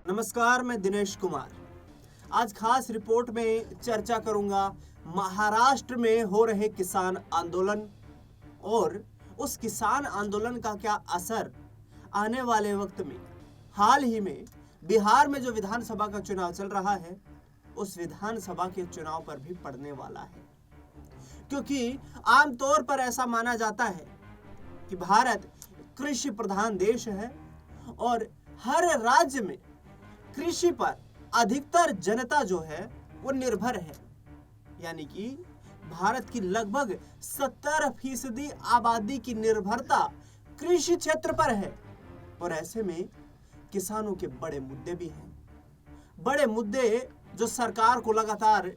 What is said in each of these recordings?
नमस्कार, मैं दिनेश कुमार। आज खास रिपोर्ट में चर्चा करूंगा महाराष्ट्र में हो रहे किसान आंदोलन और उस किसान आंदोलन का क्या असर आने वाले वक्त में, हाल ही में बिहार में जो विधानसभा का चुनाव चल रहा है उस विधानसभा के चुनाव पर भी पड़ने वाला है। क्योंकि आमतौर पर ऐसा माना जाता है कि भारत कृषि प्रधान देश है और हर राज्य में कृषि पर अधिकतर जनता जो है वो निर्भर है। यानी कि भारत की लगभग 70% आबादी की निर्भरता कृषि क्षेत्र पर है और ऐसे में किसानों के बड़े मुद्दे भी हैं। बड़े मुद्दे जो सरकार को लगातार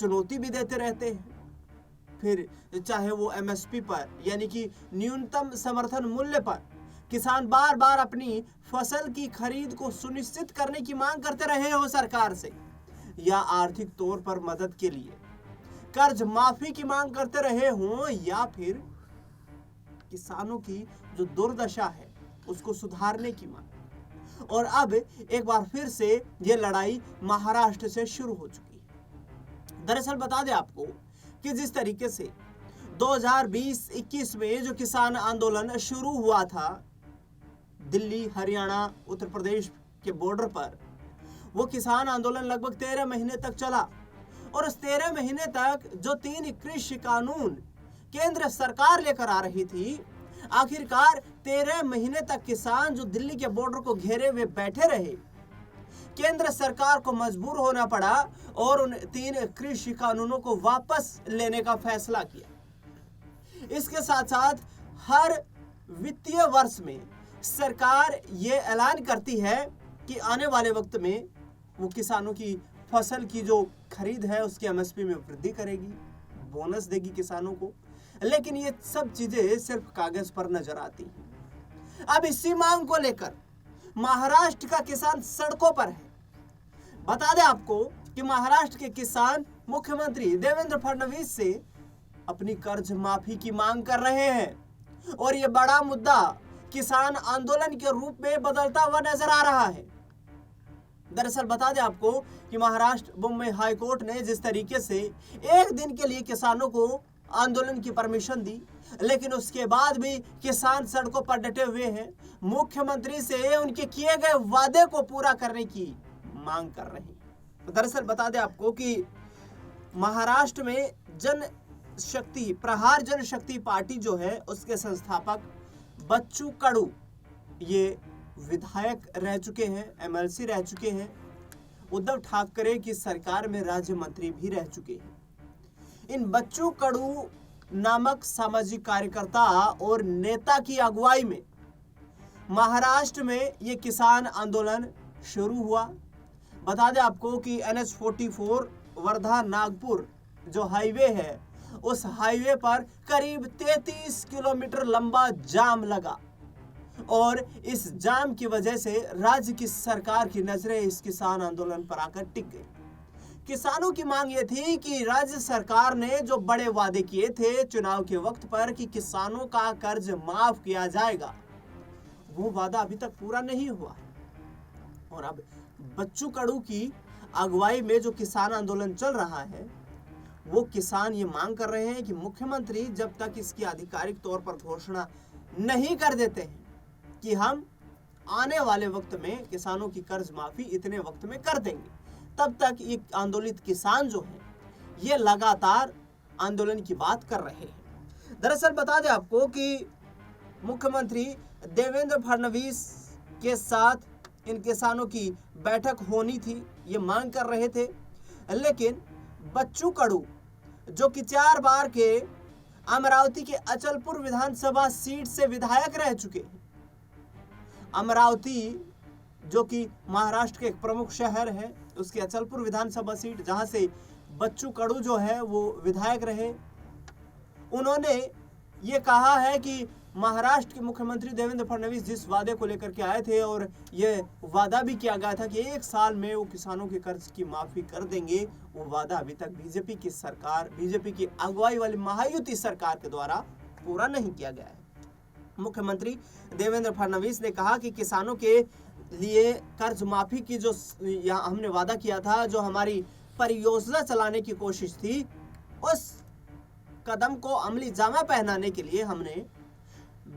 चुनौती भी देते रहते हैं। फिर चाहे वो एमएसपी पर यानी कि न्यूनतम समर्थन मूल्य पर किसान बार बार अपनी फसल की खरीद को सुनिश्चित करने की मांग करते रहे हो सरकार से, या आर्थिक तौर पर मदद के लिए कर्ज माफी की मांग करते रहे हो, या फिर किसानों की जो दुर्दशा है उसको सुधारने की मांग। और अब एक बार फिर से ये लड़ाई महाराष्ट्र से शुरू हो चुकी है। दरअसल बता दें आपको कि जिस तरीके से 2020-21 में जो किसान आंदोलन शुरू हुआ था दिल्ली, हरियाणा, उत्तर प्रदेश के बॉर्डर पर, वो किसान आंदोलन लगभग 13 महीने तक चला और उस 13 महीने तक जो 3 कृषि कानून केंद्र सरकार लेकर आ रही थी, आखिरकार 13 महीने तक किसान जो दिल्ली के बॉर्डर को घेरे हुए बैठे रहे, केंद्र सरकार को मजबूर होना पड़ा और उन 3 कृषि कानूनों को वापस लेने का फैसला किया। इसके साथ साथ हर वित्तीय वर्ष में सरकार ये ऐलान करती है कि आने वाले वक्त में वो किसानों की फसल की जो खरीद है उसकी एमएसपी में वृद्धि करेगी, बोनस देगी किसानों को। लेकिन ये सब चीजें सिर्फ कागज पर नजर आती हैं। अब इसी मांग को लेकर महाराष्ट्र का किसान सड़कों पर है। बता दें आपको कि महाराष्ट्र के किसान मुख्यमंत्री देवेंद्र फडणवीस से अपनी कर्ज माफी की मांग कर रहे हैं और ये बड़ा मुद्दा किसान आंदोलन के रूप में बदलता हुआ नजर आ रहा है। दरअसल बता दें आपको कि महाराष्ट्र बॉम्बे हाई कोर्ट ने जिस तरीके से एक दिन के लिए किसानों को आंदोलन की परमिशन दी, लेकिन उसके बाद भी किसान सड़कों पर डटे हुए हैं, मुख्यमंत्री से उनके किए गए वादे को पूरा करने की मांग कर रहे हैं। दरअसल बता दें आपको कि महाराष्ट्र में प्रहार जनशक्ति पार्टी जो है उसके संस्थापक बच्चू कडू ये विधायक रह चुके हैं, एमएलसी रह चुके हैं, उद्धव ठाकरे की सरकार में राज्य मंत्री भी रह चुके हैं। इन बच्चू कडू नामक सामाजिक कार्यकर्ता और नेता की अगुवाई में महाराष्ट्र में ये किसान आंदोलन शुरू हुआ। बता दें आपको कि NH-44 वर्धा नागपुर जो हाईवे है उस हाईवे पर करीब 33 किलोमीटर लंबा जाम लगा और इस जाम की वजह से राज्य की सरकार की नजरें इस किसान आंदोलन पर आकर टिक गई। किसानों की मांग ये थी कि राज्य सरकार ने जो बड़े वादे किए थे चुनाव के वक्त पर कि किसानों का कर्ज माफ किया जाएगा, वो वादा अभी तक पूरा नहीं हुआ। और अब बच्चू कडू की अगुवाई में जो किसान आंदोलन चल रहा है वो किसान ये मांग कर रहे हैं कि मुख्यमंत्री जब तक इसकी आधिकारिक तौर पर घोषणा नहीं कर देते हैं कि हम आने वाले वक्त में किसानों की कर्ज माफी इतने वक्त में कर देंगे, तब तक ये आंदोलित किसान जो है ये लगातार आंदोलन की बात कर रहे हैं। दरअसल बता दें आपको कि मुख्यमंत्री देवेंद्र फडणवीस के साथ इन किसानों की बैठक होनी थी, ये मांग कर रहे थे, लेकिन बच्चू कडू जो कि 4 बार के अमरावती के अचलपुर विधानसभा सीट से विधायक रह चुके हैं। अमरावती जो कि महाराष्ट्र के एक प्रमुख शहर है, उसकी अचलपुर विधानसभा सीट जहां से बच्चू कडू जो है वो विधायक रहे, उन्होंने ये कहा है कि महाराष्ट्र के मुख्यमंत्री देवेंद्र फडणवीस जिस वादे को लेकर के आए थे और ये वादा भी किया गया था कि 1 साल में वो किसानों के कर्ज की माफी कर देंगे, वो वादा अभी तक बीजेपी की अगुवाई वाली महायुति सरकार के द्वारा पूरा नहीं किया गया है। मुख्यमंत्री देवेंद्र फडणवीस ने कहा कि किसानों के लिए कर्ज माफी की जो यहाँ हमने वादा किया था, जो हमारी परियोजना चलाने की कोशिश थी, उस कदम को अमली जामा पहनाने के लिए हमने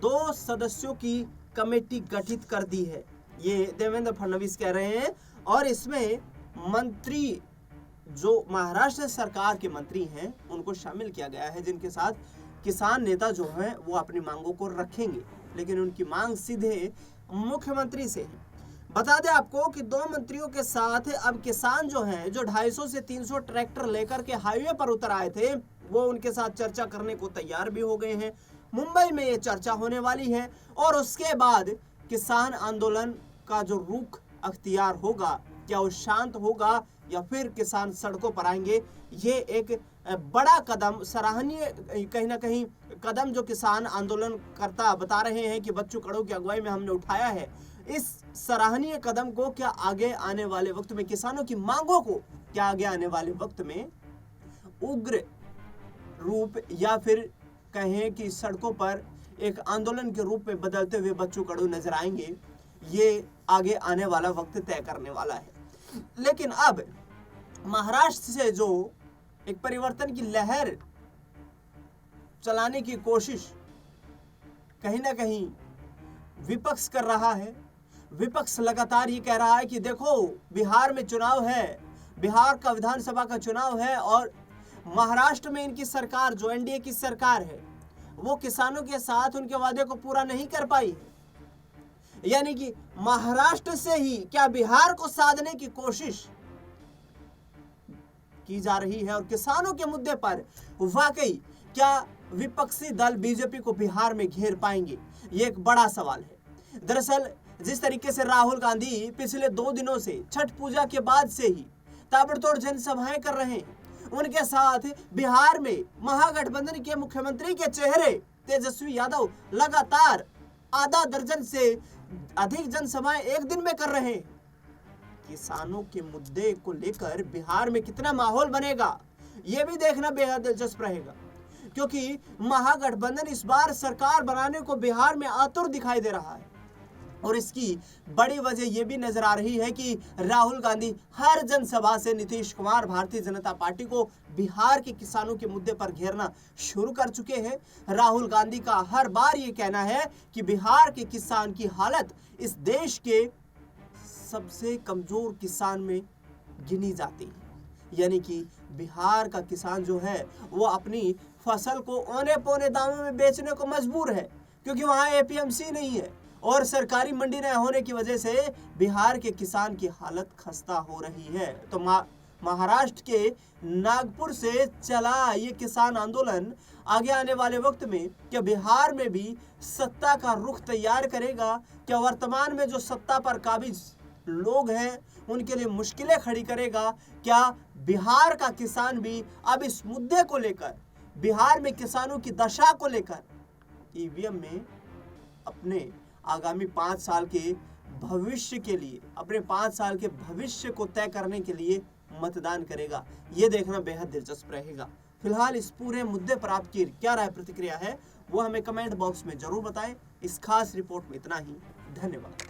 2 सदस्यों की कमेटी गठित कर दी है, ये देवेंद्र फडणवीस कह रहे हैं। और इसमें मंत्री जो महाराष्ट्र सरकार के मंत्री हैं उनको शामिल किया गया है, जिनके साथ किसान नेता जो हैं वो अपनी मांगों को रखेंगे, लेकिन उनकी मांग सीधे मुख्यमंत्री से है। बता दें आपको कि 2 मंत्रियों के साथ अब किसान जो हैं, जो 250 से 300 ट्रैक्टर लेकर के हाईवे पर उतर आए थे, वो उनके साथ चर्चा करने को तैयार भी हो गए हैं। मुंबई में ये चर्चा होने वाली है और उसके बाद किसान आंदोलन का जो रुख अख्तियार होगा, क्या वो शांत होगा या फिर किसान सड़कों पर आएंगे, ये एक बड़ा कदम, सराहनीय कहीं ना कहीं कदम जो किसान आंदोलन करता बता रहे हैं कि बच्चू कडू की अगुवाई में हमने उठाया है। इस सराहनीय कदम को क्या आगे आने वाले वक्त में, किसानों की मांगों को क्या आगे आने वाले वक्त में उग्र रूप या फिर कहें कि सड़कों पर एक आंदोलन के रूप में बदलते हुए बच्चू कडू नजर आएंगे, ये आगे आने वाला वक्त तय करने वाला है। लेकिन अब महाराष्ट्र से जो एक परिवर्तन की लहर चलाने की कोशिश कहीं ना कहीं विपक्ष कर रहा है। विपक्ष लगातार ये कह रहा है कि देखो, बिहार में चुनाव है, बिहार का विधानसभा का चुनाव है और महाराष्ट्र में इनकी सरकार जो एनडीए की सरकार है वो किसानों के साथ उनके वादे को पूरा नहीं कर पाई है। यानी कि महाराष्ट्र से ही क्या बिहार को साधने की कोशिश की जा रही है और किसानों के मुद्दे पर वाकई क्या विपक्षी दल बीजेपी को बिहार में घेर पाएंगे, ये एक बड़ा सवाल है। दरअसल जिस तरीके से राहुल गांधी पिछले 2 दिनों से छठ पूजा के बाद से ही ताबड़तोड़ जनसभाएं कर रहे हैं, उनके साथ बिहार में महागठबंधन के मुख्यमंत्री के चेहरे तेजस्वी यादव लगातार आधा दर्जन से अधिक जनसभाएं एक दिन में कर रहे हैं। किसानों के मुद्दे को लेकर बिहार में कितना माहौल बनेगा, यह भी देखना बेहद दिलचस्प रहेगा, क्योंकि महागठबंधन इस बार सरकार बनाने को बिहार में आतुर दिखाई दे रहा है। और इसकी बड़ी वजह यह भी नजर आ रही है कि राहुल गांधी हर जनसभा से नीतीश कुमार भारतीय जनता पार्टी को बिहार के किसानों के मुद्दे पर घेरना शुरू कर चुके हैं। राहुल गांधी का हर बार ये कहना है कि बिहार के किसान की हालत इस देश के सबसे कमजोर किसान में गिनी जाती है। यानी कि बिहार का किसान जो है वो अपनी फसल को औने पौने दामों में बेचने को मजबूर है, क्योंकि वहाँ एपीएमसी नहीं है और सरकारी मंडी न होने की वजह से बिहार के किसान की हालत खस्ता हो रही है। तो महाराष्ट्र के नागपुर से चला ये किसान आंदोलन आगे आने वाले वक्त में क्या बिहार में भी सत्ता का रुख तैयार करेगा? क्या वर्तमान में जो सत्ता पर काबिज लोग हैं उनके लिए मुश्किलें खड़ी करेगा? क्या बिहार का किसान भी अब इस मुद्दे को लेकर, बिहार में किसानों की दशा को लेकर ईवीएम में अपने आगामी 5 साल के भविष्य के लिए, अपने 5 साल के भविष्य को तय करने के लिए मतदान करेगा? ये देखना बेहद दिलचस्प रहेगा। फिलहाल इस पूरे मुद्दे पर आपकी क्या राय प्रतिक्रिया है वो हमें कमेंट बॉक्स में जरूर बताएं। इस खास रिपोर्ट में इतना ही। धन्यवाद।